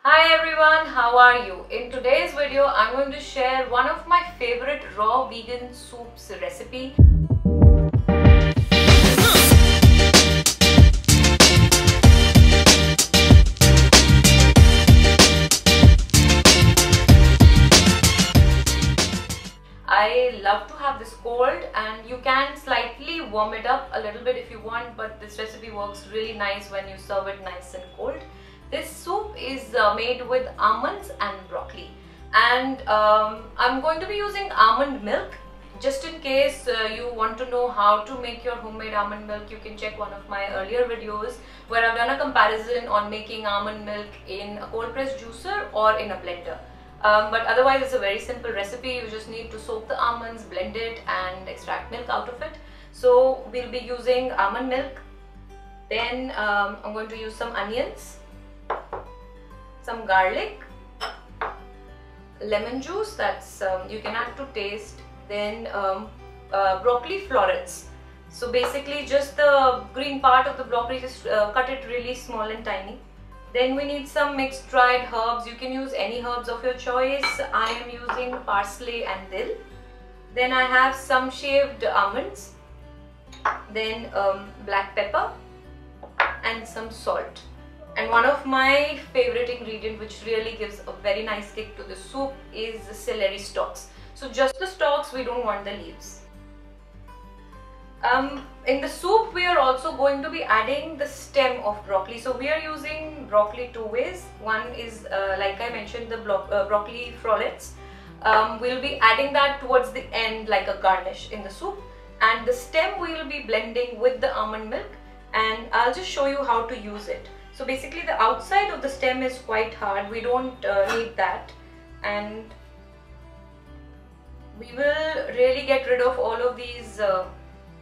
Hi everyone, how are you? In today's video, I'm going to share one of my favorite raw vegan soups recipe. I love to have this cold, and you can slightly warm it up a little bit if you want, but this recipe works really nice when you serve it nice and cold. This soup is made with almonds and broccoli, and I'm going to be using almond milk. Just in case you want to know how to make your homemade almond milk, you can check one of my earlier videos where I've done a comparison on making almond milk in a cold press juicer or in a blender. But otherwise it's a very simple recipe. You just need to soak the almonds, blend it and extract milk out of it. So we'll be using almond milk. Then I'm going to use some onions, some garlic, lemon juice, that's you can add to taste, then broccoli florets. So basically just the green part of the broccoli, just cut it really small and tiny. Then we need some mixed dried herbs. You can use any herbs of your choice. I am using parsley and dill. Then I have some shaved almonds, then black pepper and some salt. And one of my favorite ingredient which really gives a very nice kick to the soup is the celery stalks. So just the stalks, we don't want the leaves. In the soup we are also going to be adding the stem of broccoli. So we are using broccoli two ways. One is like I mentioned, the broccoli florets. We'll be adding that towards the end like a garnish in the soup, and the stem we will be blending with the almond milk, and I'll just show you how to use it. So basically the outside of the stem is quite hard, we don't need that, and we will really get rid of all of these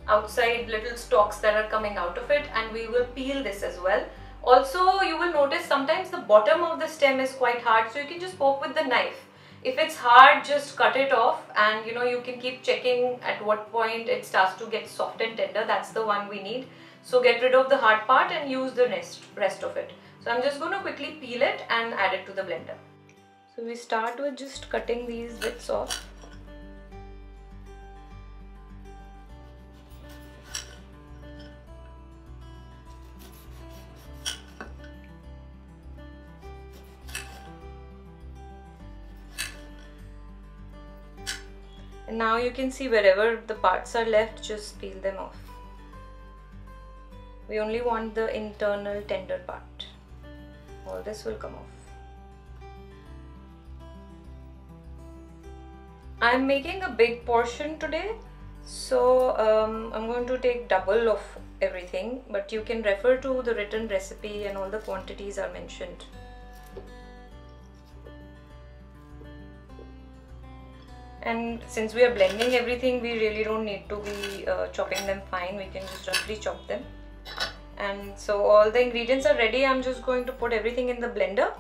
outside little stalks that are coming out of it, and we will peel this as well. Also you will notice sometimes the bottom of the stem is quite hard, so you can just poke with the knife. If it's hard, just cut it off, and you can keep checking at what point it starts to get soft and tender. That's the one we need. So get rid of the hard part and use the rest of it. So I'm just going to quickly peel it and add it to the blender. So we start with just cutting these bits off. And now you can see wherever the parts are left, just peel them off. We only want the internal tender part. All this will come off. I'm making a big portion today, so I'm going to take double of everything, but you can refer to the written recipe and all the quantities are mentioned. And since we are blending everything, we really don't need to be chopping them fine. We can just roughly chop them. And so all the ingredients are ready. I'm just going to put everything in the blender.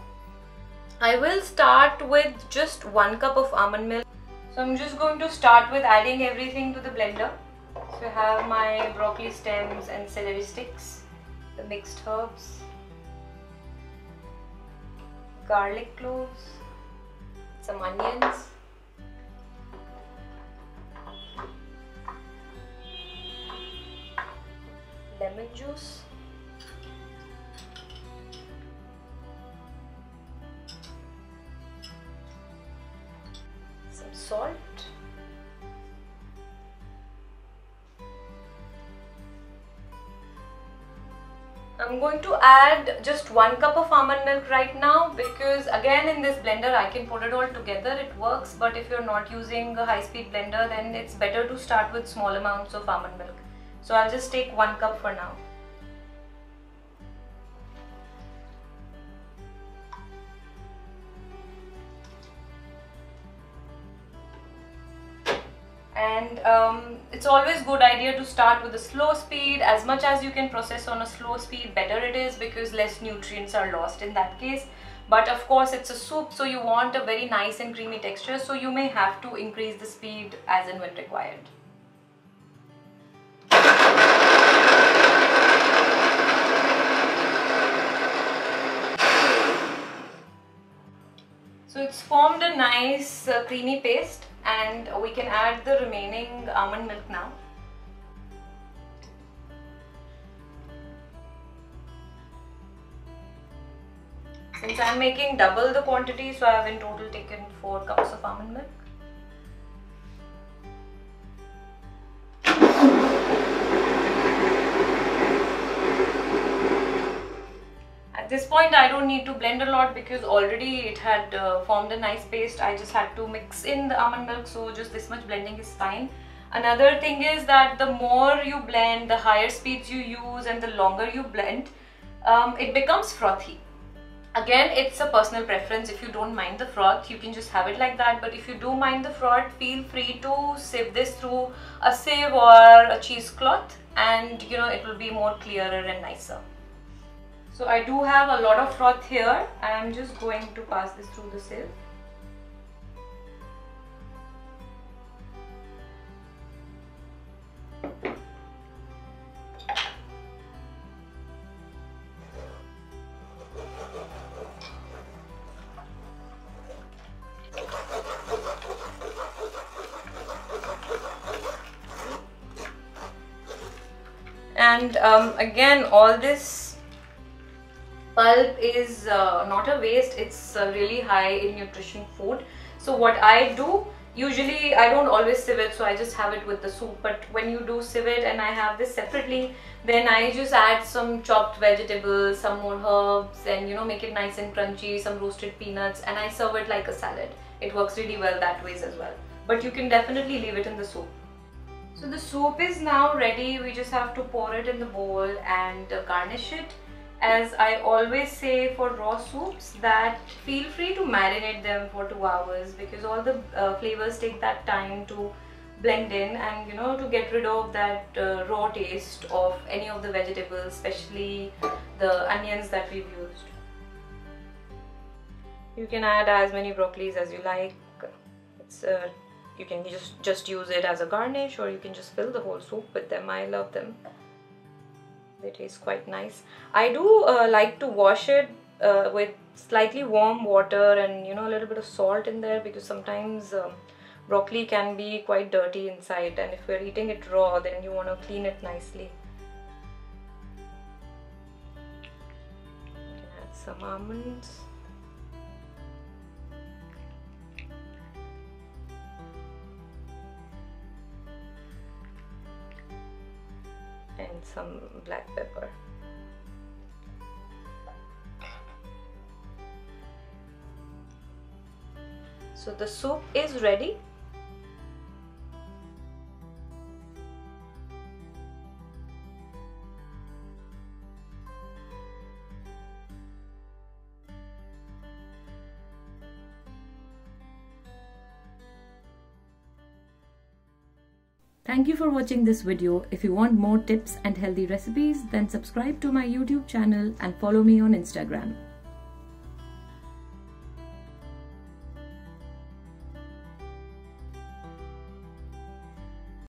I will start with just 1 cup of almond milk. So I'm just going to start with adding everything to the blender. So I have my broccoli stems and celery sticks, the mixed herbs, garlic cloves, some onions, lemon juice, some salt, I'm going to add just 1 cup of almond milk right now, because again in this blender I can put it all together, it works, but if you're not using a high-speed blender, then it's better to start with small amounts of almond milk. So I'll just take 1 cup for now. And it's always good idea to start with a slow speed. As much as you can process on a slow speed, better it is, because less nutrients are lost in that case. But of course it's a soup, so you want a very nice and creamy texture, so you may have to increase the speed as and when required. So it's formed a nice creamy paste, and we can add the remaining almond milk now. Since I'm making double the quantity, so I have in total taken 4 cups of almond milk. At this point I don't need to blend a lot because already it had formed a nice paste. I just had to mix in the almond milk, so just this much blending is fine. Another thing is that the more you blend, the higher speeds you use and the longer you blend, it becomes frothy. Again, it's a personal preference. If you don't mind the froth, you can just have it like that, but if you do mind the froth, feel free to sieve this through a sieve or a cheesecloth, and it will be more clearer and nicer. So I do have a lot of froth here. I am just going to pass this through the sieve. And again, all this pulp is not a waste, it's really high in nutrition food. So what I do, usually I don't always sieve it, so I just have it with the soup, but when you do sieve it and I have this separately, then I just add some chopped vegetables, some more herbs, and make it nice and crunchy, some roasted peanuts, and I serve it like a salad. It works really well that way as well, but you can definitely leave it in the soup. So the soup is now ready. We just have to pour it in the bowl and garnish it. As I always say for raw soups, that feel free to marinate them for 2 hours, because all the flavors take that time to blend in, and to get rid of that raw taste of any of the vegetables, especially the onions that we've used. You can add as many broccolis as you like. You can just use it as a garnish, or you can just fill the whole soup with them. I love them. They taste quite nice. I do like to wash it with slightly warm water and a little bit of salt in there, because sometimes broccoli can be quite dirty inside, and if you're eating it raw, then you want to clean it nicely. You can add some almonds. And some black pepper. So the soup is ready. Thank you for watching this video. If you want more tips and healthy recipes, then subscribe to my YouTube channel and follow me on Instagram.